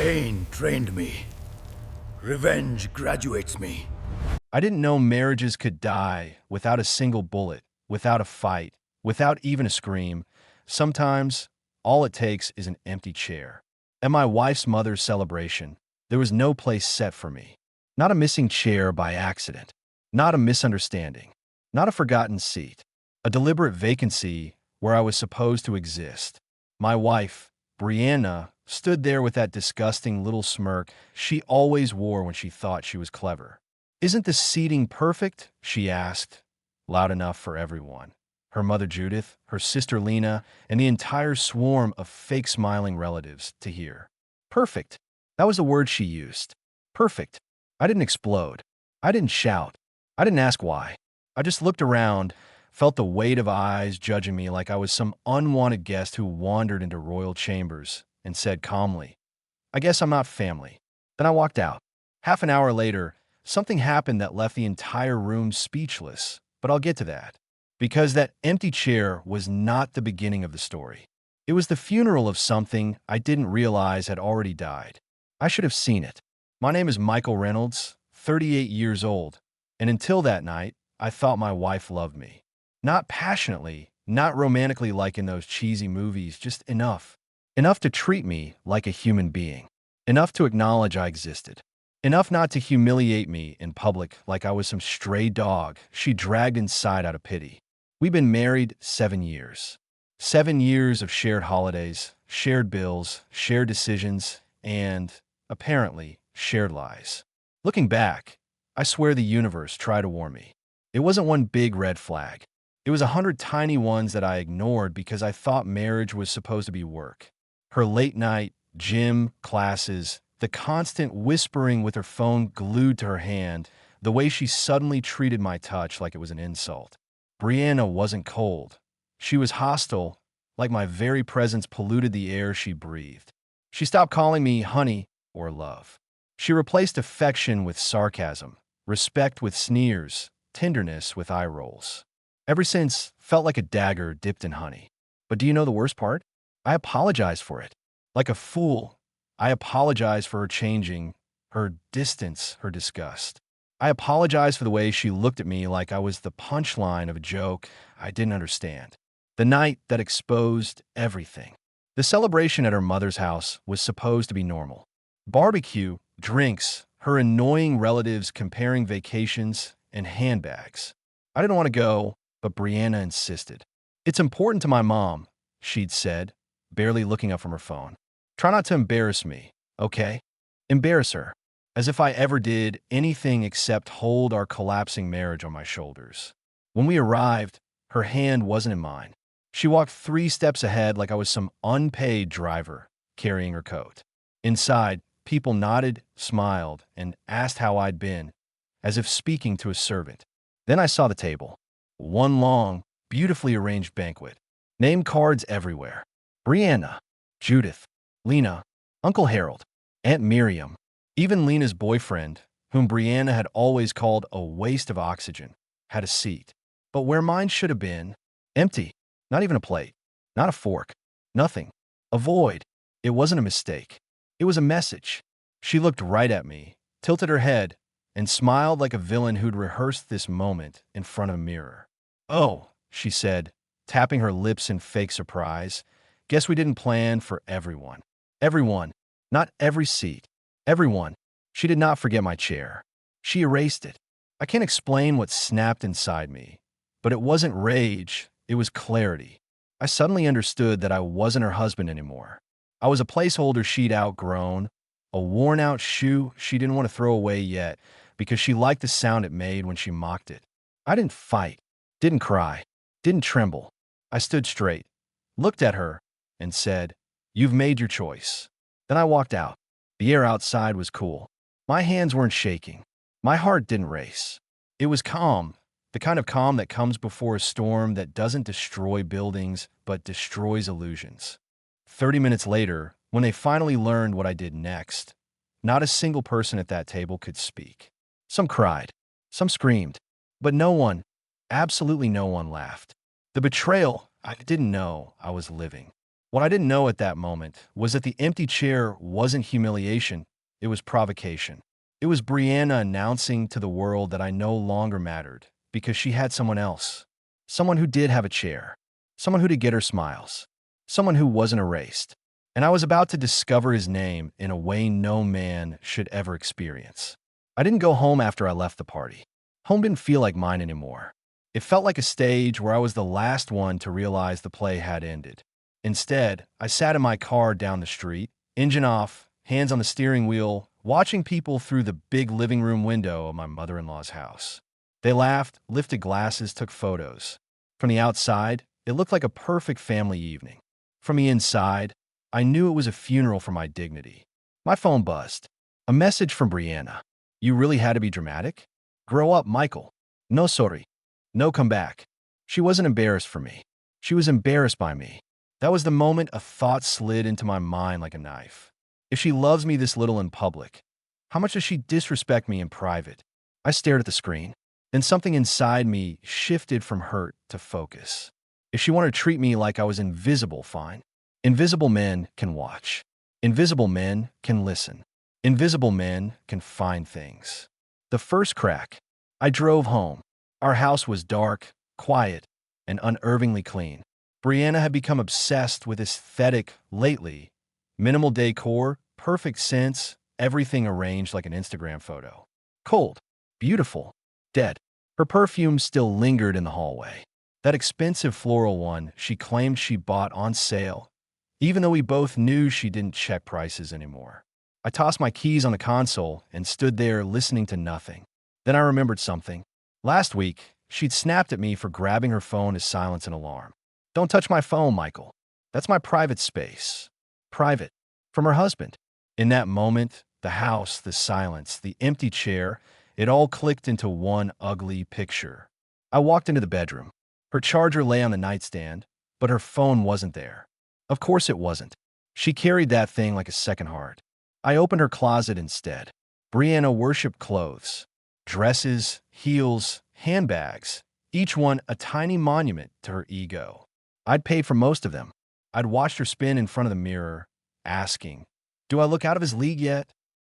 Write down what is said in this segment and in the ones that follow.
Pain trained me. Revenge graduates me. I didn't know marriages could die without a single bullet, without a fight, without even a scream. Sometimes, all it takes is an empty chair. At my wife's mother's celebration, there was no place set for me. Not a missing chair by accident. Not a misunderstanding. Not a forgotten seat. A deliberate vacancy where I was supposed to exist. My wife, Brianna, stood there with that disgusting little smirk she always wore when she thought she was clever. "Isn't the seating perfect?" she asked, loud enough for everyone. Her mother Judith, her sister Lena, and the entire swarm of fake smiling relatives to hear. Perfect. That was the word she used. Perfect. I didn't explode. I didn't shout. I didn't ask why. I just looked around, felt the weight of eyes judging me like I was some unwanted guest who wandered into royal chambers, and said calmly, "I guess I'm not family." Then I walked out. Half an hour later, something happened that left the entire room speechless, but I'll get to that. Because that empty chair was not the beginning of the story. It was the funeral of something I didn't realize had already died. I should have seen it. My name is Michael Reynolds, 38 years old, and until that night, I thought my wife loved me. Not passionately, not romantically like in those cheesy movies, just enough. Enough to treat me like a human being. Enough to acknowledge I existed. Enough not to humiliate me in public like I was some stray dog she dragged inside out of pity. We've been married 7 years. 7 years of shared holidays, shared bills, shared decisions, and, apparently, shared lies. Looking back, I swear the universe tried to warn me. It wasn't one big red flag. It was 100 tiny ones that I ignored because I thought marriage was supposed to be work. Her late night, gym, classes, the constant whispering with her phone glued to her hand, the way she suddenly treated my touch like it was an insult. Brianna wasn't cold. She was hostile, like my very presence polluted the air she breathed. She stopped calling me honey or love. She replaced affection with sarcasm, respect with sneers, tenderness with eye rolls. Ever since, felt like a dagger dipped in honey. But do you know the worst part? I apologized for it. Like a fool, I apologized for her changing, her distance, her disgust. I apologized for the way she looked at me like I was the punchline of a joke I didn't understand. The night that exposed everything. The celebration at her mother's house was supposed to be normal. Barbecue, drinks, her annoying relatives comparing vacations, and handbags. I didn't want to go, but Brianna insisted. "It's important to my mom," she'd said, barely looking up from her phone. "Try not to embarrass me, okay?" Embarrass her. As if I ever did anything except hold our collapsing marriage on my shoulders. When we arrived, her hand wasn't in mine. She walked 3 steps ahead like I was some unpaid driver carrying her coat. Inside, people nodded, smiled, and asked how I'd been, as if speaking to a servant. Then I saw the table. One long, beautifully arranged banquet. Name cards everywhere. Brianna, Judith, Lena, Uncle Harold, Aunt Miriam, even Lena's boyfriend, whom Brianna had always called a waste of oxygen, had a seat. But where mine should have been, empty. Not even a plate. Not a fork. Nothing. A void. It wasn't a mistake. It was a message. She looked right at me, tilted her head, and smiled like a villain who'd rehearsed this moment in front of a mirror. "Oh," she said, tapping her lips in fake surprise, "guess we didn't plan for everyone." Everyone. Not every seat. Everyone. She did not forget my chair. She erased it. I can't explain what snapped inside me, but it wasn't rage, it was clarity. I suddenly understood that I wasn't her husband anymore. I was a placeholder she'd outgrown, a worn-out shoe she didn't want to throw away yet because she liked the sound it made when she mocked it. I didn't fight, didn't cry, didn't tremble. I stood straight, looked at her, and said, "You've made your choice." Then I walked out. The air outside was cool. My hands weren't shaking. My heart didn't race. It was calm, the kind of calm that comes before a storm that doesn't destroy buildings, but destroys illusions. 30 minutes later, when they finally learned what I did next, not a single person at that table could speak. Some cried, some screamed, but no one, absolutely no one laughed. The betrayal I didn't know I was living. What I didn't know at that moment was that the empty chair wasn't humiliation, it was provocation. It was Brianna announcing to the world that I no longer mattered because she had someone else. Someone who did have a chair. Someone who did get her smiles. Someone who wasn't erased. And I was about to discover his name in a way no man should ever experience. I didn't go home after I left the party. Home didn't feel like mine anymore. It felt like a stage where I was the last one to realize the play had ended. Instead, I sat in my car down the street, engine off, hands on the steering wheel, watching people through the big living room window of my mother-in-law's house. They laughed, lifted glasses, took photos. From the outside, it looked like a perfect family evening. From the inside, I knew it was a funeral for my dignity. My phone buzzed. A message from Brianna. You really had to be dramatic? Grow up, Michael. No sorry. No come back. She wasn't embarrassed for me. She was embarrassed by me. That was the moment a thought slid into my mind like a knife. If she loves me this little in public, how much does she disrespect me in private? I stared at the screen. Then something inside me shifted from hurt to focus. If she wanted to treat me like I was invisible, fine. Invisible men can watch. Invisible men can listen. Invisible men can find things. The first crack. I drove home. Our house was dark, quiet, and unervingly clean. Brianna had become obsessed with aesthetic lately. Minimal decor, perfect scents, everything arranged like an Instagram photo. Cold, beautiful, dead. Her perfume still lingered in the hallway. That expensive floral one she claimed she bought on sale, even though we both knew she didn't check prices anymore. I tossed my keys on the console and stood there listening to nothing. Then I remembered something. Last week, she'd snapped at me for grabbing her phone to silence an alarm. Don't touch my phone, Michael. That's my private space. Private. From her husband. In that moment, the house, the silence, the empty chair, it all clicked into one ugly picture. I walked into the bedroom. Her charger lay on the nightstand, but her phone wasn't there. Of course it wasn't. She carried that thing like a second heart. I opened her closet instead. Brianna worshipped clothes. Dresses, heels, handbags, each one a tiny monument to her ego. I'd paid for most of them. I'd watched her spin in front of the mirror, asking, do I look out of his league yet?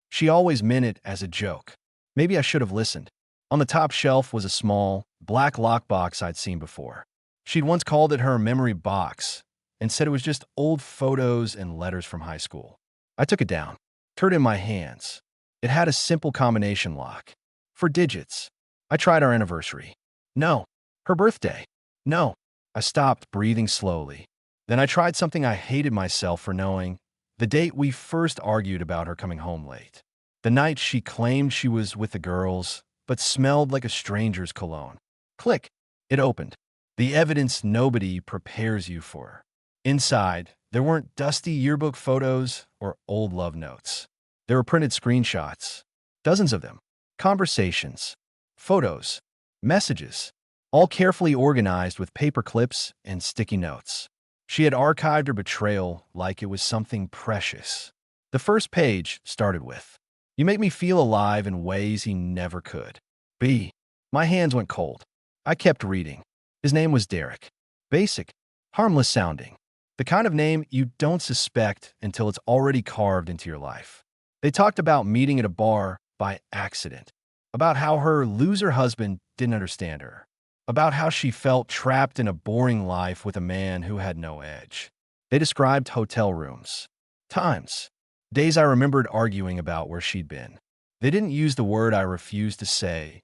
She always meant it as a joke. Maybe I should have listened. On the top shelf was a small, black lockbox I'd seen before. She'd once called it her memory box and said it was just old photos and letters from high school. I took it down, turned it in my hands. It had a simple combination lock. For digits. I tried our anniversary. No. Her birthday. No. I stopped, breathing slowly. Then I tried something I hated myself for knowing. The date we first argued about her coming home late. The night she claimed she was with the girls, but smelled like a stranger's cologne. Click. It opened. The evidence nobody prepares you for. Inside, there weren't dusty yearbook photos or old love notes. There were printed screenshots. Dozens of them. Conversations. Photos. Messages. All carefully organized with paper clips and sticky notes. She had archived her betrayal like it was something precious. The first page started with, you make me feel alive in ways he never could. B. My hands went cold. I kept reading. His name was Derek. Basic. Harmless sounding. The kind of name you don't suspect until it's already carved into your life. They talked about meeting at a bar by accident. About how her loser husband didn't understand her. About how she felt trapped in a boring life with a man who had no edge. They described hotel rooms. Times. Days I remembered arguing about where she'd been. They didn't use the word I refused to say,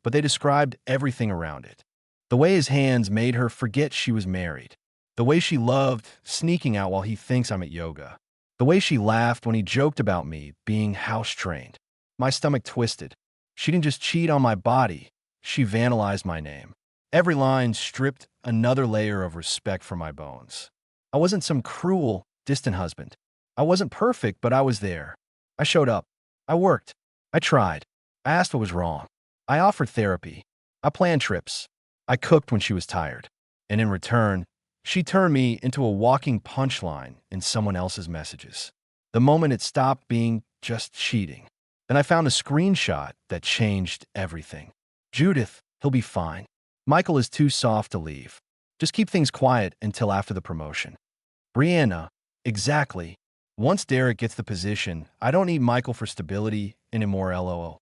but they described everything around it. The way his hands made her forget she was married. The way she loved sneaking out while he thinks I'm at yoga. The way she laughed when he joked about me being house-trained. My stomach twisted. She didn't just cheat on my body, she vandalized my name. Every line stripped another layer of respect from my bones. I wasn't some cruel, distant husband. I wasn't perfect, but I was there. I showed up. I worked. I tried. I asked what was wrong. I offered therapy. I planned trips. I cooked when she was tired. And in return, she turned me into a walking punchline in someone else's messages. The moment it stopped being just cheating. Then I found a screenshot that changed everything. Judith, he'll be fine. Michael is too soft to leave. Just keep things quiet until after the promotion. Brianna, exactly. Once Derek gets the position, I don't need Michael for stability anymore, lol.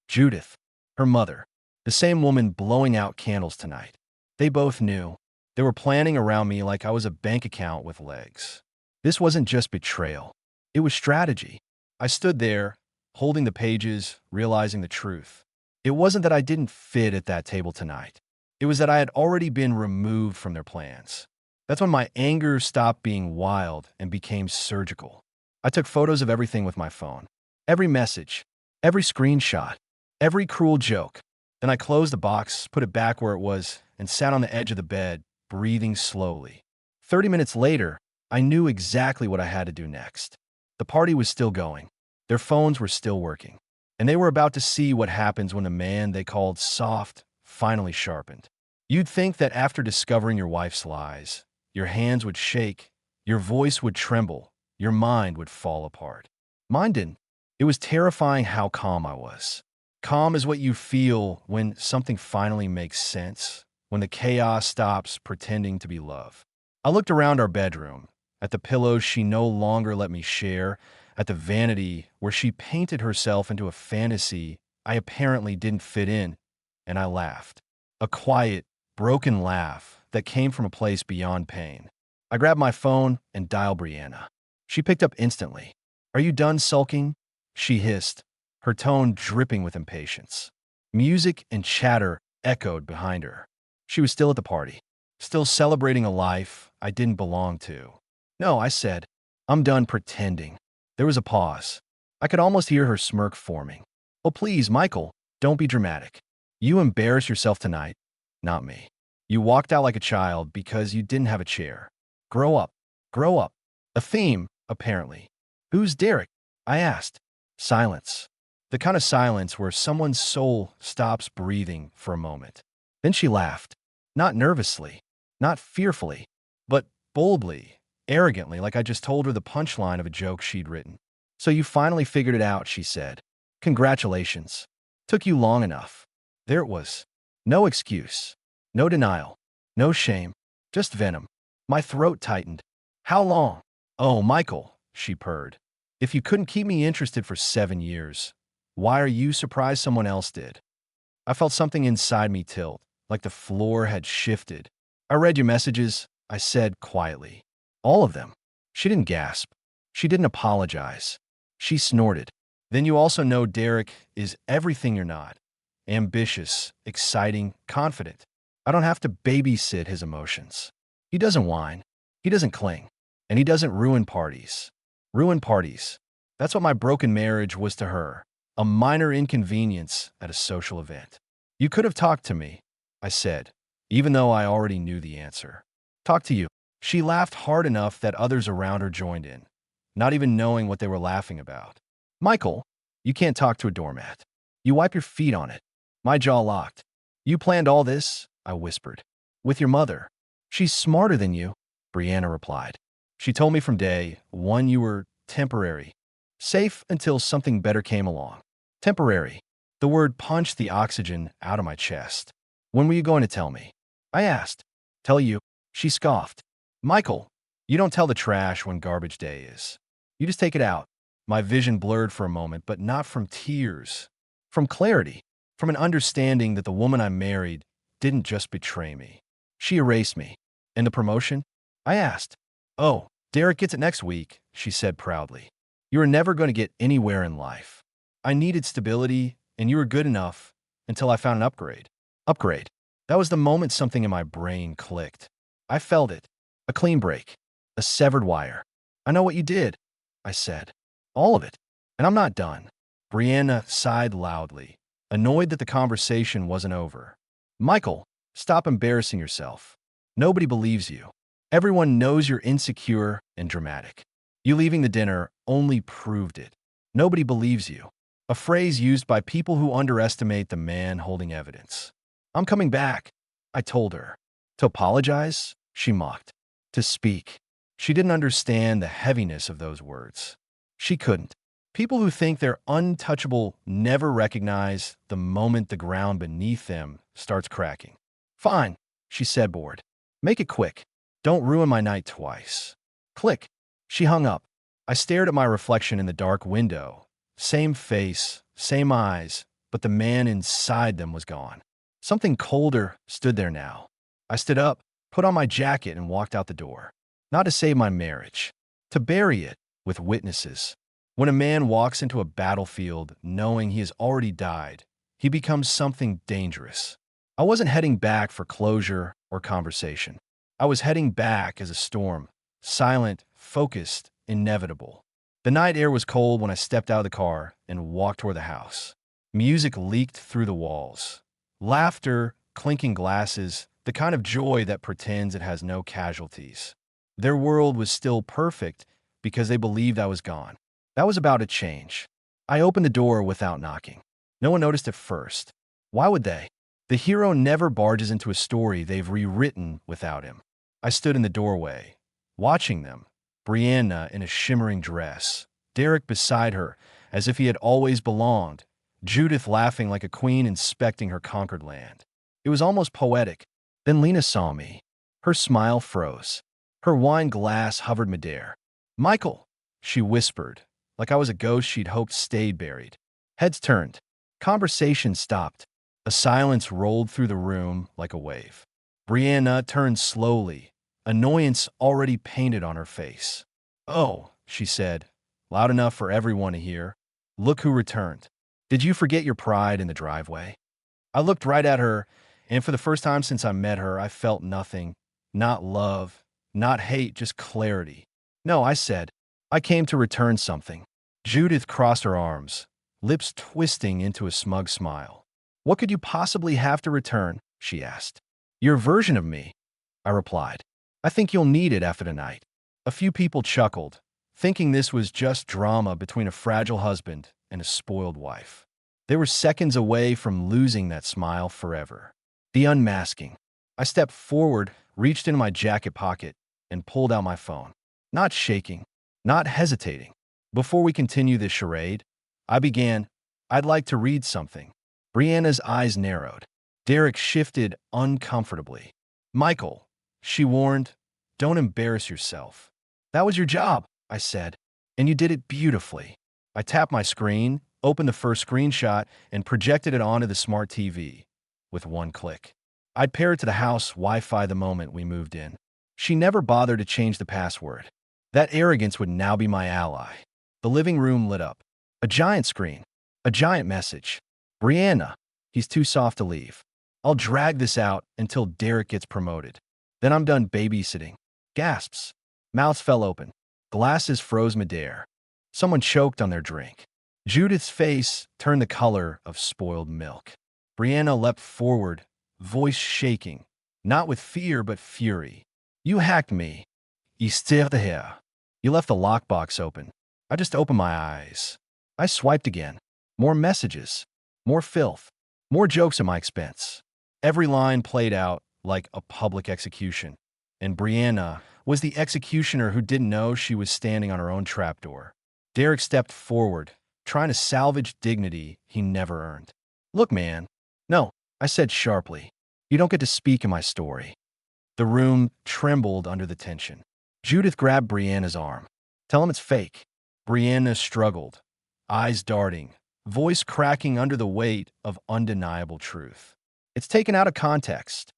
Judith, her mother, the same woman blowing out candles tonight. They both knew. They were planning around me like I was a bank account with legs. This wasn't just betrayal. It was strategy. I stood there, holding the pages, realizing the truth. It wasn't that I didn't fit at that table tonight. It was that I had already been removed from their plans. That's when my anger stopped being wild and became surgical. I took photos of everything with my phone. Every message, every screenshot, every cruel joke. Then I closed the box, put it back where it was, and sat on the edge of the bed, breathing slowly. 30 minutes later, I knew exactly what I had to do next. The party was still going. Their phones were still working. And they were about to see what happens when a man they called soft finally sharpened. You'd think that after discovering your wife's lies, your hands would shake, your voice would tremble, your mind would fall apart. Mine didn't. It was terrifying how calm I was. Calm is what you feel when something finally makes sense, when the chaos stops pretending to be love. I looked around our bedroom, at the pillows she no longer let me share, at the vanity where she painted herself into a fantasy I apparently didn't fit in, and I laughed. A quiet, broken laugh that came from a place beyond pain. I grabbed my phone and dialed Brianna. She picked up instantly. "Are you done sulking?" she hissed, her tone dripping with impatience. Music and chatter echoed behind her. She was still at the party, still celebrating a life I didn't belong to. "No," I said. "I'm done pretending." There was a pause. I could almost hear her smirk forming. "Oh, please, Michael, don't be dramatic. You embarrass yourself tonight, not me. You walked out like a child because you didn't have a chair. Grow up. Grow up." A theme, apparently. "Who's Derek?" I asked. Silence. The kind of silence where someone's soul stops breathing for a moment. Then she laughed. Not nervously, not fearfully, but boldly, arrogantly, like I just told her the punchline of a joke she'd written. "So you finally figured it out," she said. "Congratulations. Took you long enough." There it was. No excuse. No denial. No shame. Just venom. My throat tightened. "How long?" "Oh, Michael," she purred. "If you couldn't keep me interested for 7 years, why are you surprised someone else did?" I felt something inside me tilt, like the floor had shifted. "I read your messages," I said quietly. "All of them." She didn't gasp. She didn't apologize. She snorted. "Then you also know Derek is everything you're not. Ambitious, exciting, confident. I don't have to babysit his emotions. He doesn't whine. He doesn't cling. And he doesn't ruin parties." Ruin parties. That's what my broken marriage was to her. A minor inconvenience at a social event. "You could have talked to me," I said, even though I already knew the answer. "Talk to you." She laughed hard enough that others around her joined in, not even knowing what they were laughing about. "Michael, you can't talk to a doormat. You wipe your feet on it." My jaw locked. "You planned all this?" I whispered. "With your mother." "She's smarter than you," Brianna replied. "She told me from day one you were temporary. Safe until something better came along." Temporary. The word punched the oxygen out of my chest. "When were you going to tell me?" I asked. "Tell you?" She scoffed. "Michael, you don't tell the trash when garbage day is. You just take it out." My vision blurred for a moment, but not from tears. From clarity. From an understanding that the woman I married didn't just betray me. She erased me. "And the promotion?" I asked. "Oh, Derek gets it next week," she said proudly. "You were never going to get anywhere in life. I needed stability, and you were good enough until I found an upgrade." Upgrade. That was the moment something in my brain clicked. I felt it. A clean break. A severed wire. "I know what you did," I said. "All of it. And I'm not done." Brianna sighed loudly, annoyed that the conversation wasn't over. "Michael, stop embarrassing yourself. Nobody believes you. Everyone knows you're insecure and dramatic. You leaving the dinner only proved it. Nobody believes you." A phrase used by people who underestimate the man holding evidence. "I'm coming back," I told her. "To apologize?" she mocked. "To speak." She didn't understand the heaviness of those words. She couldn't. People who think they're untouchable never recognize the moment the ground beneath them starts cracking. "Fine," she said, bored. "Make it quick. Don't ruin my night twice." Click. She hung up. I stared at my reflection in the dark window. Same face, same eyes, but the man inside them was gone. Something colder stood there now. I stood up, put on my jacket, and walked out the door. Not to save my marriage, to bury it with witnesses. When a man walks into a battlefield knowing he has already died, he becomes something dangerous. I wasn't heading back for closure or conversation. I was heading back as a storm, silent, focused, inevitable. The night air was cold when I stepped out of the car and walked toward the house. Music leaked through the walls. Laughter, clinking glasses, the kind of joy that pretends it has no casualties. Their world was still perfect because they believed I was gone. That was about to change. I opened the door without knocking. No one noticed at first. Why would they? The hero never barges into a story they've rewritten without him. I stood in the doorway, watching them. Brianna in a shimmering dress, Derek beside her, as if he had always belonged, Judith laughing like a queen inspecting her conquered land. It was almost poetic. Then Lena saw me. Her smile froze. Her wine glass hovered midair. "Michael," she whispered, like I was a ghost she'd hoped stayed buried. Heads turned. Conversation stopped. A silence rolled through the room like a wave. Brianna turned slowly, annoyance already painted on her face. "Oh," she said, loud enough for everyone to hear. "Look who returned. Did you forget your pride in the driveway?" I looked right at her, and for the first time since I met her, I felt nothing. Not love, not hate, just clarity. "No," I said. "I came to return something." Judith crossed her arms, lips twisting into a smug smile. "What could you possibly have to return?" she asked. "Your version of me," I replied. "I think you'll need it after tonight." A few people chuckled, thinking this was just drama between a fragile husband and a spoiled wife. They were seconds away from losing that smile forever. The unmasking. I stepped forward, reached into my jacket pocket, and pulled out my phone. Not shaking, not hesitating. "Before we continue this charade," I began, "I'd like to read something." Brianna's eyes narrowed. Derek shifted uncomfortably. "Michael," she warned, "don't embarrass yourself." "That was your job," I said, "and you did it beautifully." I tapped my screen, opened the first screenshot, and projected it onto the smart TV with one click. I'd pair it to the house Wi-Fi the moment we moved in. She never bothered to change the password. That arrogance would now be my ally. The living room lit up. A giant screen. A giant message. "Brianna, he's too soft to leave. I'll drag this out until Derek gets promoted. Then I'm done babysitting." Gasps. Mouths fell open. Glasses froze midair. Someone choked on their drink. Judith's face turned the color of spoiled milk. Brianna leapt forward, voice shaking, not with fear but fury. "You hacked me. Hier. You left the lockbox open." I just opened my eyes. I swiped again. More messages. More filth. More jokes at my expense. Every line played out like a public execution. And Brianna was the executioner who didn't know she was standing on her own trapdoor. Derek stepped forward, trying to salvage dignity he never earned. "Look, man." "No," I said sharply. "You don't get to speak in my story." The room trembled under the tension. Judith grabbed Brianna's arm. "Tell him it's fake." Brianna struggled, eyes darting, voice cracking under the weight of undeniable truth. "It's taken out of context."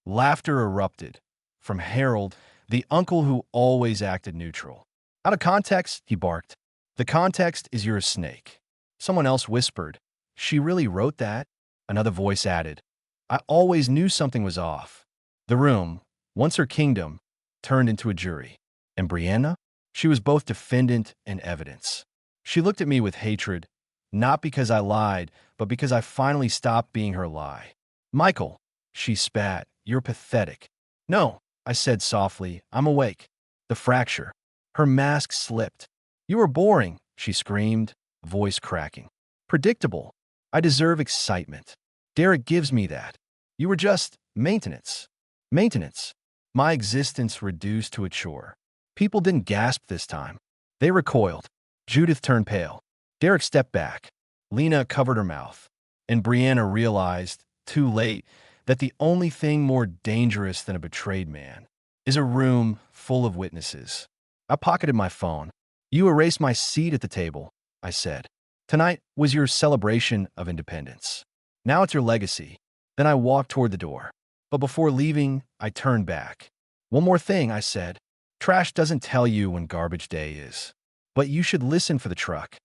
Laughter erupted. From Harold, the uncle who always acted neutral. "Out of context," he barked. "The context is you're a snake." Someone else whispered, "She really wrote that?" Another voice added, "I always knew something was off." The room, once her kingdom, turned into a jury. And Brianna? She was both defendant and evidence. She looked at me with hatred, not because I lied, but because I finally stopped being her lie. "Michael," she spat, "you're pathetic." "No," I said softly, "I'm awake." The fracture. Her mask slipped. "You were boring," she screamed, voice cracking. "Predictable. I deserve excitement. Derek gives me that. You were just maintenance." Maintenance. My existence reduced to a chore. People didn't gasp this time. They recoiled. Judith turned pale. Derek stepped back. Lena covered her mouth. And Brianna realized, too late, that the only thing more dangerous than a betrayed man is a room full of witnesses. I pocketed my phone. You erased my seat at the table, I said. Tonight was your celebration of independence. Now it's your legacy. Then I walked toward the door. But before leaving, I turned back. One more thing, I said. Trash doesn't tell you when garbage day is. But you should listen for the truck.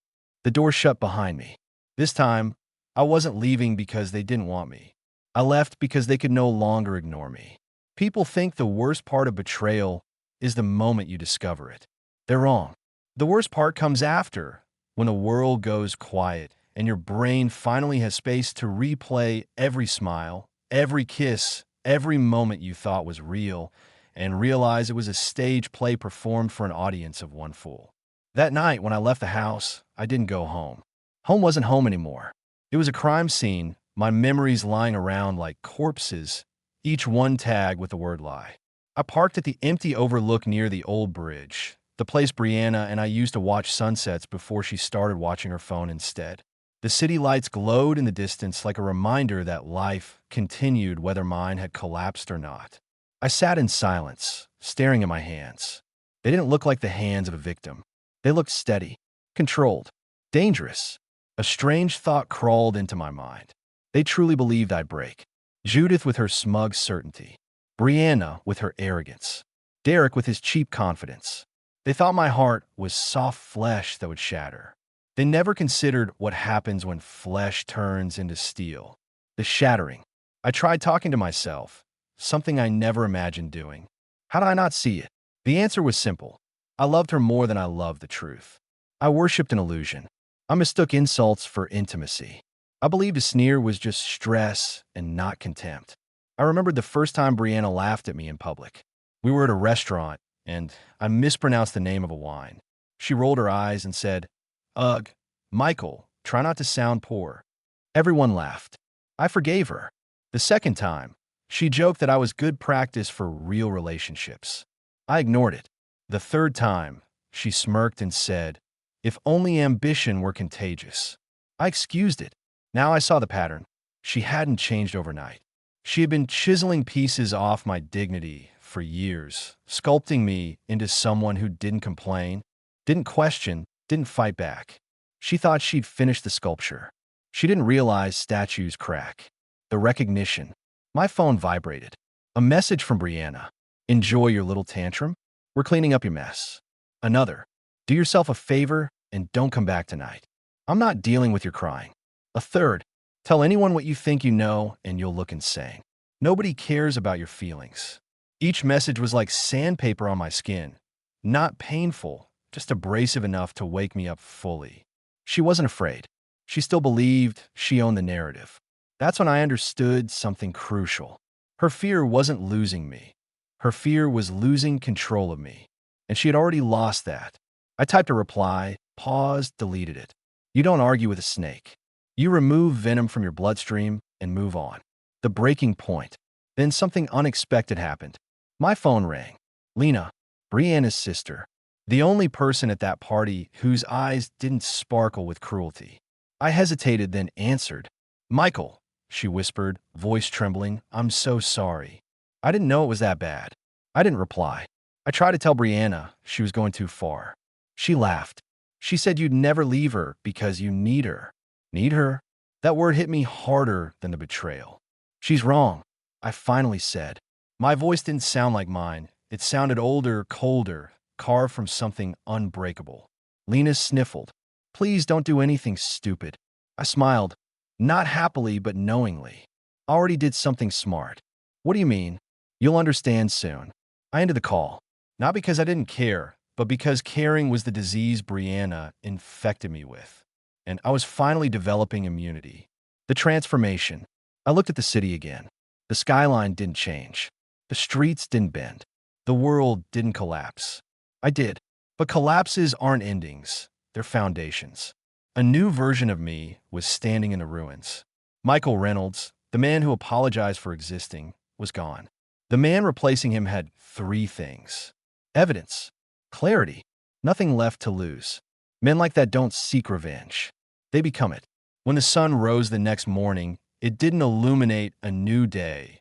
The door shut behind me. This time, I wasn't leaving because they didn't want me. I left because they could no longer ignore me. People think the worst part of betrayal is the moment you discover it. They're wrong. The worst part comes after, when the world goes quiet and your brain finally has space to replay every smile, every kiss, every moment you thought was real, and realize it was a stage play performed for an audience of one fool. That night, when I left the house, I didn't go home. Home wasn't home anymore. It was a crime scene, my memories lying around like corpses, each one tagged with the word lie. I parked at the empty overlook near the old bridge, the place Brianna and I used to watch sunsets before she started watching her phone instead. The city lights glowed in the distance like a reminder that life continued whether mine had collapsed or not. I sat in silence, staring at my hands. They didn't look like the hands of a victim. They looked steady, controlled, dangerous. A strange thought crawled into my mind. They truly believed I'd break. Judith with her smug certainty. Brianna with her arrogance. Derek with his cheap confidence. They thought my heart was soft flesh that would shatter. They never considered what happens when flesh turns into steel. The shattering. I tried talking to myself, something I never imagined doing. How did I not see it? The answer was simple. I loved her more than I loved the truth. I worshipped an illusion. I mistook insults for intimacy. I believed a sneer was just stress and not contempt. I remembered the first time Brianna laughed at me in public. We were at a restaurant, and I mispronounced the name of a wine. She rolled her eyes and said, "Ugh, Michael, try not to sound poor." Everyone laughed. I forgave her. The second time, she joked that I was good practice for real relationships. I ignored it. The third time, she smirked and said, "If only ambition were contagious." I excused it. Now I saw the pattern. She hadn't changed overnight. She had been chiseling pieces off my dignity for years, sculpting me into someone who didn't complain, didn't question, didn't fight back. She thought she'd finished the sculpture. She didn't realize statues crack. The recognition. My phone vibrated. A message from Brianna. "Enjoy your little tantrum. We're cleaning up your mess." Another. "Do yourself a favor and don't come back tonight. I'm not dealing with your crying." A third. "Tell anyone what you think you know and you'll look insane. Nobody cares about your feelings." Each message was like sandpaper on my skin. Not painful, just abrasive enough to wake me up fully. She wasn't afraid. She still believed she owned the narrative. That's when I understood something crucial. Her fear wasn't losing me. Her fear was losing control of me. And she had already lost that. I typed a reply, paused, deleted it. You don't argue with a snake. You remove venom from your bloodstream and move on. The breaking point. Then something unexpected happened. My phone rang. Lena, Brianna's sister. The only person at that party whose eyes didn't sparkle with cruelty. I hesitated, then answered. "Michael," she whispered, voice trembling, "I'm so sorry. I didn't know it was that bad." I didn't reply. I tried to tell Brianna she was going too far. She laughed. She said you'd never leave her because you need her. Need her? That word hit me harder than the betrayal. "She's wrong," I finally said. My voice didn't sound like mine. It sounded older, colder, carved from something unbreakable. Lena sniffled. "Please don't do anything stupid." I smiled, not happily but knowingly. I already did something smart. "What do you mean?" "You'll understand soon." I ended the call, not because I didn't care, but because caring was the disease Brianna infected me with. And I was finally developing immunity. The transformation. I looked at the city again. The skyline didn't change. The streets didn't bend. The world didn't collapse. I did. But collapses aren't endings. They're foundations. A new version of me was standing in the ruins. Michael Reynolds, the man who apologized for existing, was gone. The man replacing him had three things. Evidence. Clarity. Nothing left to lose. Men like that don't seek revenge. They become it. When the sun rose the next morning, it didn't illuminate a new day.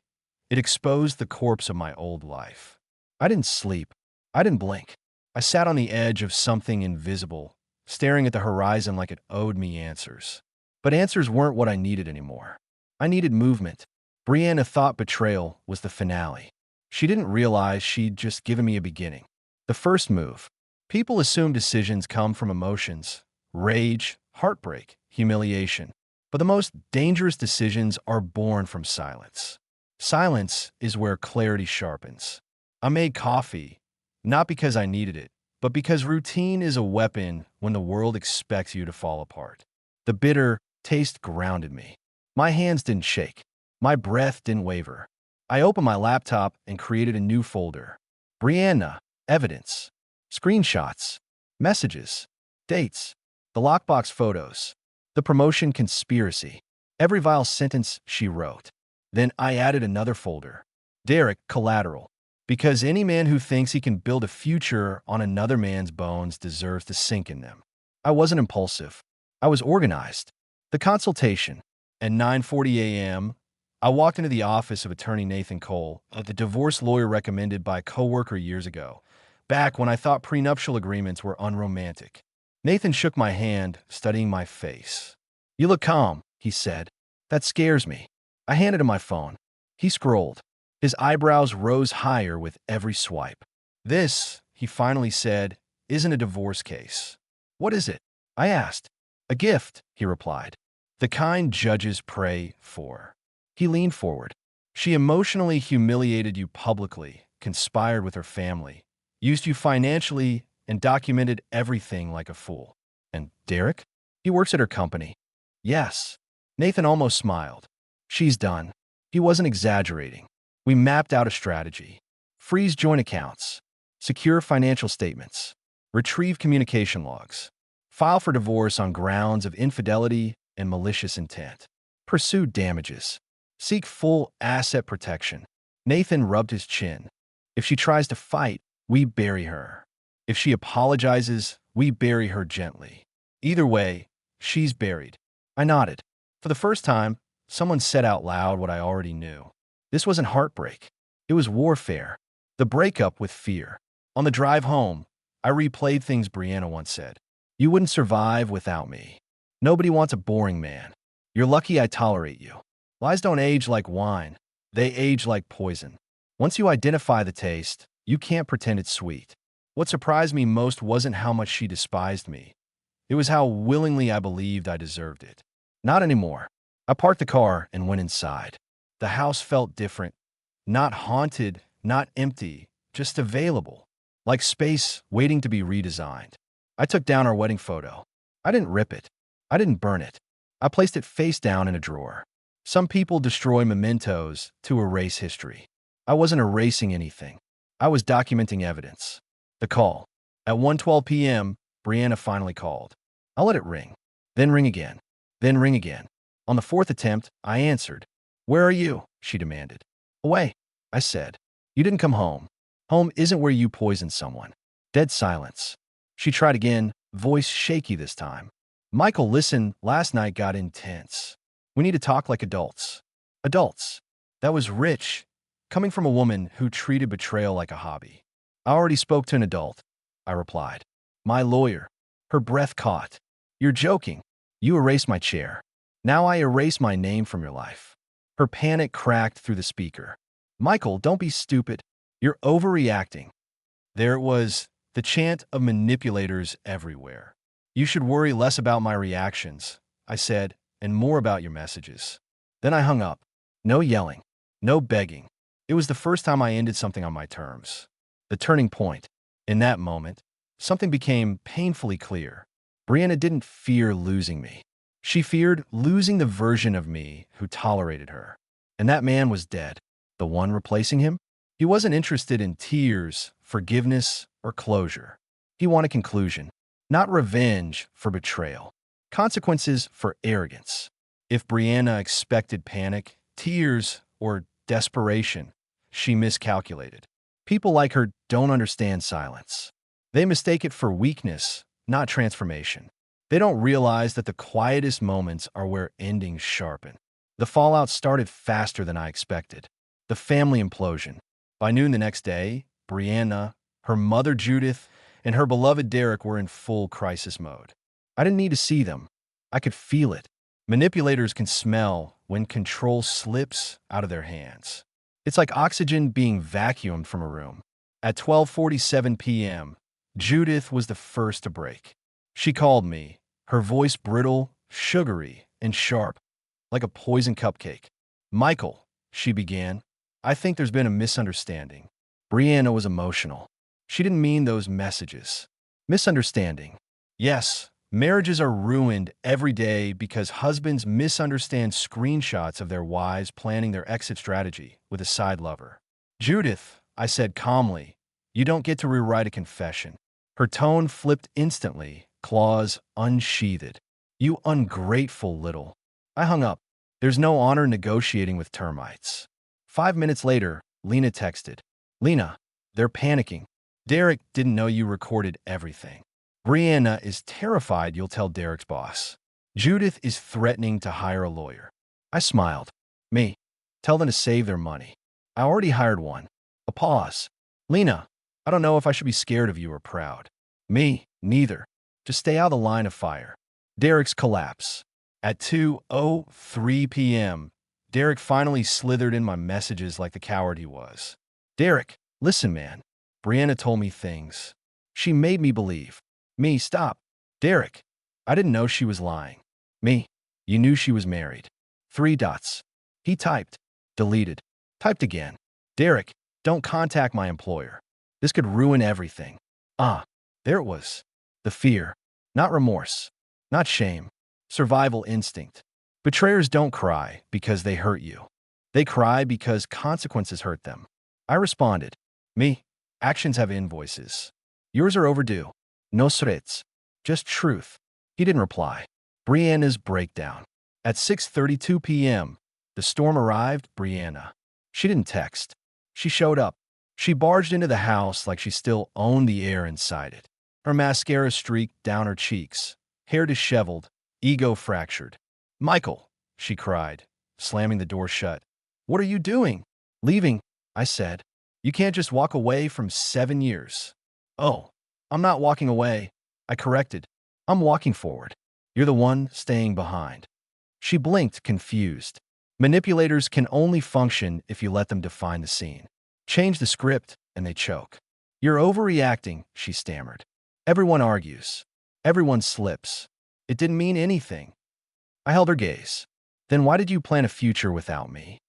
It exposed the corpse of my old life. I didn't sleep. I didn't blink. I sat on the edge of something invisible, staring at the horizon like it owed me answers. But answers weren't what I needed anymore. I needed movement. Brianna thought betrayal was the finale. She didn't realize she'd just given me a beginning. The first move. People assume decisions come from emotions, rage, heartbreak, humiliation. But the most dangerous decisions are born from silence. Silence is where clarity sharpens. I made coffee, not because I needed it, but because routine is a weapon when the world expects you to fall apart. The bitter taste grounded me. My hands didn't shake. My breath didn't waver. I opened my laptop and created a new folder. Brianna, evidence, screenshots, messages, dates, the lockbox photos, the promotion conspiracy, every vile sentence she wrote. Then I added another folder. Derek, collateral. Because any man who thinks he can build a future on another man's bones deserves to sink in them. I wasn't impulsive. I was organized. The consultation. At 9:40 a.m., I walked into the office of attorney Nathan Cole, the divorce lawyer recommended by a coworker years ago, back when I thought prenuptial agreements were unromantic. Nathan shook my hand, studying my face. "You look calm," he said. "That scares me." I handed him my phone. He scrolled. His eyebrows rose higher with every swipe. "This," he finally said, "isn't a divorce case." "What is it?" I asked. "A gift," he replied. "The kind judges pray for." He leaned forward. "She emotionally humiliated you publicly, conspired with her family, used you financially, and documented everything like a fool." "And Derek?" "He works at her company." "Yes." Nathan almost smiled. "She's done." He wasn't exaggerating. We mapped out a strategy. Freeze joint accounts. Secure financial statements. Retrieve communication logs. File for divorce on grounds of infidelity and malicious intent. Pursue damages. Seek full asset protection. Nathan rubbed his chin. "If she tries to fight, we bury her. If she apologizes, we bury her gently. Either way, she's buried." I nodded. For the first time, someone said out loud what I already knew. This wasn't heartbreak. It was warfare. The breakup with fear. On the drive home, I replayed things Brianna once said. "You wouldn't survive without me. Nobody wants a boring man. You're lucky I tolerate you." Lies don't age like wine. They age like poison. Once you identify the taste, you can't pretend it's sweet. What surprised me most wasn't how much she despised me. It was how willingly I believed I deserved it. Not anymore. I parked the car and went inside. The house felt different. Not haunted, not empty, just available. Like space waiting to be redesigned. I took down our wedding photo. I didn't rip it. I didn't burn it. I placed it face down in a drawer. Some people destroy mementos to erase history. I wasn't erasing anything. I was documenting evidence. The call. At 1:12 p.m., Brianna finally called. I let it ring. Then ring again. Then ring again. On the fourth attempt, I answered. "Where are you?" she demanded. "Away," I said. "You didn't come home. Home isn't where you poison someone." Dead silence. She tried again, voice shaky this time. "Michael, listen, last night got intense. We need to talk like adults." Adults. That was rich, coming from a woman who treated betrayal like a hobby. "I already spoke to an adult," I replied. "My lawyer." Her breath caught. "You're joking. You erased my chair. Now I erase my name from your life." Her panic cracked through the speaker. "Michael, don't be stupid. You're overreacting." There it was, the chant of manipulators everywhere. "You should worry less about my reactions," I said, "and more about your messages." Then I hung up. No yelling. No begging. It was the first time I ended something on my terms. The turning point. In that moment, something became painfully clear. Brianna didn't fear losing me. She feared losing the version of me who tolerated her. And that man was dead. The one replacing him? He wasn't interested in tears, forgiveness, or closure. He wanted conclusion. Not revenge for betrayal. Consequences for arrogance. If Brianna expected panic, tears, or desperation, she miscalculated. People like her don't understand silence. They mistake it for weakness, not transformation. They don't realize that the quietest moments are where endings sharpen. The fallout started faster than I expected. The family implosion. By noon the next day, Brianna, her mother Judith, and her beloved Derek were in full crisis mode. I didn't need to see them. I could feel it. Manipulators can smell when control slips out of their hands. It's like oxygen being vacuumed from a room. At 12:47 p.m., Judith was the first to break. She called me, her voice brittle, sugary, and sharp, like a poison cupcake. "Michael," she began, "I think there's been a misunderstanding." Brianna was emotional. She didn't mean those messages. Misunderstanding. Yes, marriages are ruined every day because husbands misunderstand screenshots of their wives planning their exit strategy with a side lover. "Judith," I said calmly, "you don't get to rewrite a confession." Her tone flipped instantly, claws unsheathed. "You ungrateful little." I hung up. There's no honor negotiating with termites. 5 minutes later, Lena texted. "Lena, they're panicking. Derek didn't know you recorded everything. Brianna is terrified you'll tell Derek's boss. Judith is threatening to hire a lawyer." I smiled. "Me. Tell them to save their money. I already hired one." A pause. "Lena, I don't know if I should be scared of you or proud." "Me, neither. Just stay out of the line of fire." Derek's collapse. At 2:03 p.m., Derek finally slithered in my messages like the coward he was. "Derek, listen, man. Brianna told me things. She made me believe." "Me, stop." "Derek, I didn't know she was lying." "Me, you knew she was married." 3 dots. He typed. Deleted. Typed again. "Derek, don't contact my employer. This could ruin everything." There it was. The fear. Not remorse. Not shame. Survival instinct. Betrayers don't cry because they hurt you. They cry because consequences hurt them. I responded. "Me, actions have invoices. Yours are overdue. No threats. Just truth." He didn't reply. Brianna's breakdown. At 6:32 p.m., the storm arrived. Brianna. She didn't text. She showed up. She barged into the house like she still owned the air inside it. Her mascara streaked down her cheeks, hair disheveled, ego fractured. "Michael," she cried, slamming the door shut. "What are you doing?" "Leaving," I said. "You can't just walk away from 7 years." "Oh, I'm not walking away," I corrected. "I'm walking forward. You're the one staying behind." She blinked, confused. Manipulators can only function if you let them define the scene. Change the script, and they choke. "You're overreacting," she stammered. "Everyone argues. Everyone slips. It didn't mean anything." I held her gaze. "Then why did you plan a future without me?"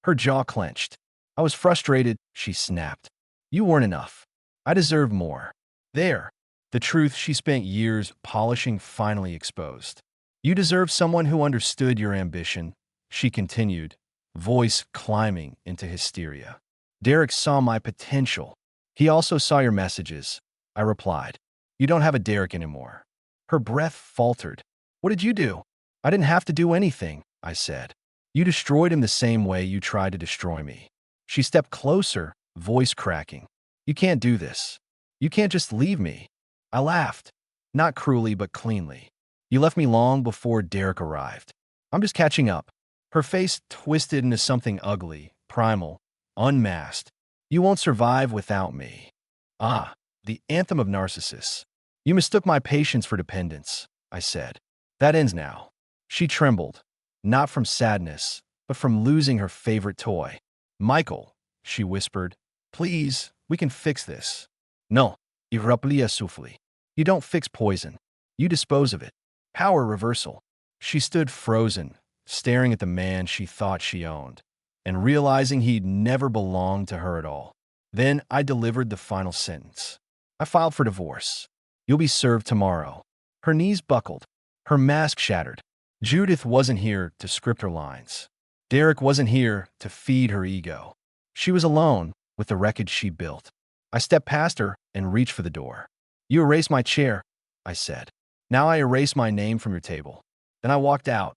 Her jaw clenched. "I was frustrated," she snapped. "You weren't enough. I deserved more." There. The truth she spent years polishing finally exposed. "You deserve someone who understood your ambition," she continued, voice climbing into hysteria. "Derek saw my potential. He also saw your messages," I replied. "You don't have a Derek anymore." Her breath faltered. "What did you do?" "I didn't have to do anything," I said. "You destroyed him the same way you tried to destroy me." She stepped closer, voice cracking. "You can't do this. You can't just leave me." I laughed. Not cruelly, but cleanly. "You left me long before Derek arrived. I'm just catching up." Her face twisted into something ugly, primal, unmasked. "You won't survive without me." The anthem of narcissists. "You mistook my patience for dependence," I said. "That ends now." She trembled, not from sadness, but from losing her favorite toy. "Michael," she whispered, "please, we can fix this." "No, irraplia souffle." You don't fix poison. You dispose of it. Power reversal. She stood frozen, staring at the man she thought she owned, and realizing he'd never belonged to her at all. Then I delivered the final sentence. "I filed for divorce. You'll be served tomorrow." Her knees buckled. Her mask shattered. Judith wasn't here to script her lines. Derek wasn't here to feed her ego. She was alone with the wreckage she built. I stepped past her and reached for the door. "You erased my chair," I said. "Now I erase my name from your table." Then I walked out,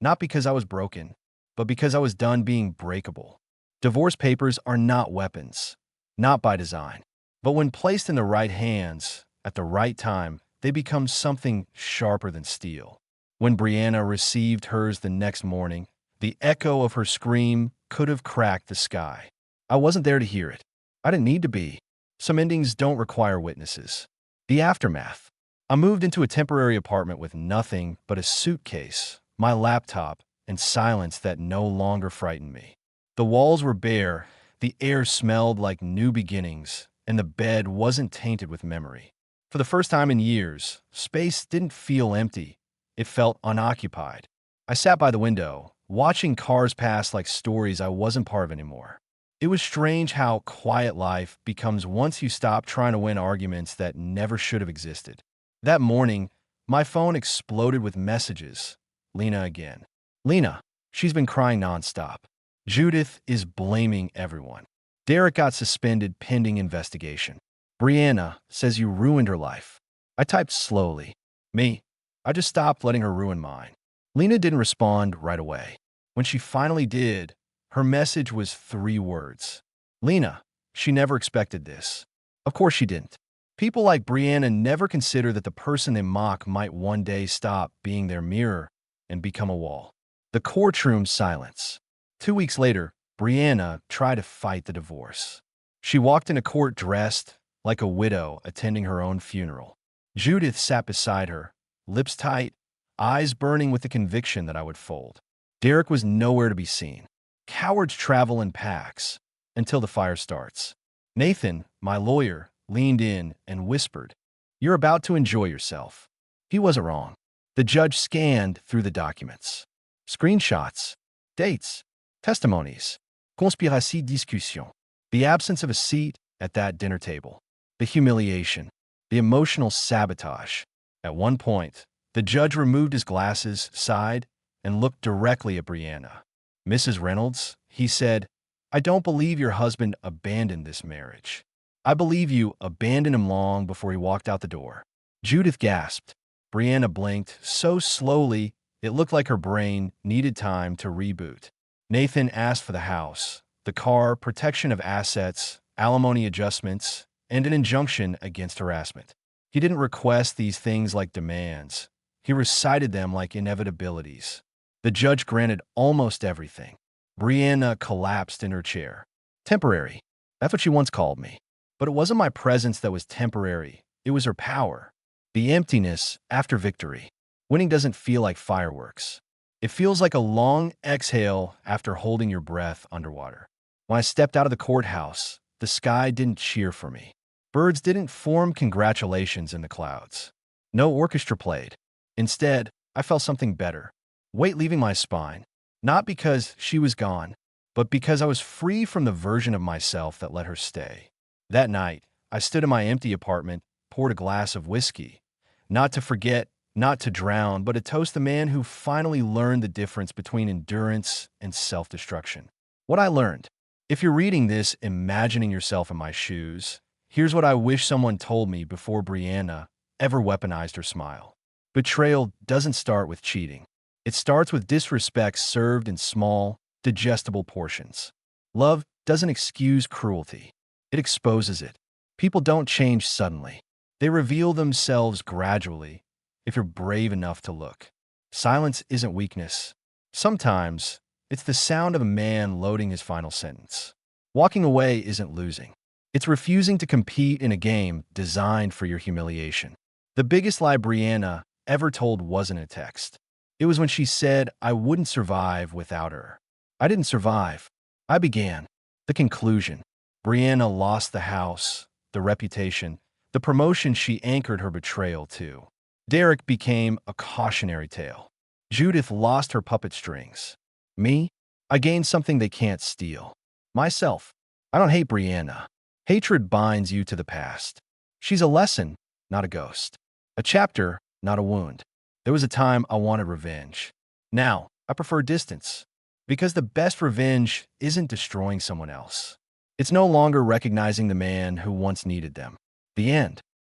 not because I was broken, but because I was done being breakable. Divorce papers are not weapons, not by design. But when placed in the right hands, at the right time, they become something sharper than steel. When Brianna received hers the next morning, the echo of her scream could have cracked the sky. I wasn't there to hear it. I didn't need to be. Some endings don't require witnesses. The aftermath. I moved into a temporary apartment with nothing but a suitcase, my laptop, and silence that no longer frightened me. The walls were bare, the air smelled like new beginnings, and the bed wasn't tainted with memory. For the first time in years, space didn't feel empty. It felt unoccupied. I sat by the window, watching cars pass like stories I wasn't part of anymore. It was strange how quiet life becomes once you stop trying to win arguments that never should have existed. That morning, my phone exploded with messages. Lena again. Lena, she's been crying nonstop. Judith is blaming everyone. Derek got suspended pending investigation. Brianna says you ruined her life. I typed slowly. Me, I just stopped letting her ruin mine. Lena didn't respond right away. When she finally did, her message was 3 words. Lena, she never expected this. Of course she didn't. People like Brianna never consider that the person they mock might one day stop being their mirror and become a wall. The courtroom silence. 2 weeks later, Brianna tried to fight the divorce. She walked into court dressed like a widow attending her own funeral. Judith sat beside her, lips tight, eyes burning with the conviction that I would fold. Derek was nowhere to be seen. Cowards travel in packs until the fire starts. Nathan, my lawyer, leaned in and whispered, "You're about to enjoy yourself." He wasn't wrong. The judge scanned through the documents. Screenshots, dates, testimonies, conspiracy discussion. The absence of a seat at that dinner table. The humiliation. The emotional sabotage. At one point, the judge removed his glasses, sighed, and looked directly at Brianna. "Mrs. Reynolds," he said, "I don't believe your husband abandoned this marriage. I believe you abandoned him long before he walked out the door." Judith gasped. Brianna blinked so slowly it looked like her brain needed time to reboot. Nathan asked for the house, the car, protection of assets, alimony adjustments, and an injunction against harassment. He didn't request these things like demands. He recited them like inevitabilities. The judge granted almost everything. Brianna collapsed in her chair. Temporary. That's what she once called me. But it wasn't my presence that was temporary. It was her power. The emptiness after victory. Winning doesn't feel like fireworks. It feels like a long exhale after holding your breath underwater. When I stepped out of the courthouse, the sky didn't cheer for me. Birds didn't form congratulations in the clouds. No orchestra played. Instead, I felt something better. Weight leaving my spine. Not because she was gone, but because I was free from the version of myself that let her stay. That night, I stood in my empty apartment, poured a glass of whiskey. Not to forget, not to drown, but to toast the man who finally learned the difference between endurance and self-destruction. What I learned. If you're reading this, imagining yourself in my shoes, here's what I wish someone told me before Brianna ever weaponized her smile. Betrayal doesn't start with cheating. It starts with disrespect served in small, digestible portions. Love doesn't excuse cruelty. It exposes it. People don't change suddenly. They reveal themselves gradually if you're brave enough to look. Silence isn't weakness. Sometimes, it's the sound of a man loading his final sentence. Walking away isn't losing. It's refusing to compete in a game designed for your humiliation. The biggest lie Brianna ever told wasn't a text. It was when she said I wouldn't survive without her. I didn't survive. I began. The conclusion. Brianna lost the house, the reputation, the promotion she anchored her betrayal to. Derek became a cautionary tale. Judith lost her puppet strings. Me? I gained something they can't steal. Myself. I don't hate Brianna. Hatred binds you to the past. She's a lesson, not a ghost. A chapter, not a wound. There was a time I wanted revenge. Now, I prefer distance. Because the best revenge isn't destroying someone else. It's no longer recognizing the man who once needed them. The end.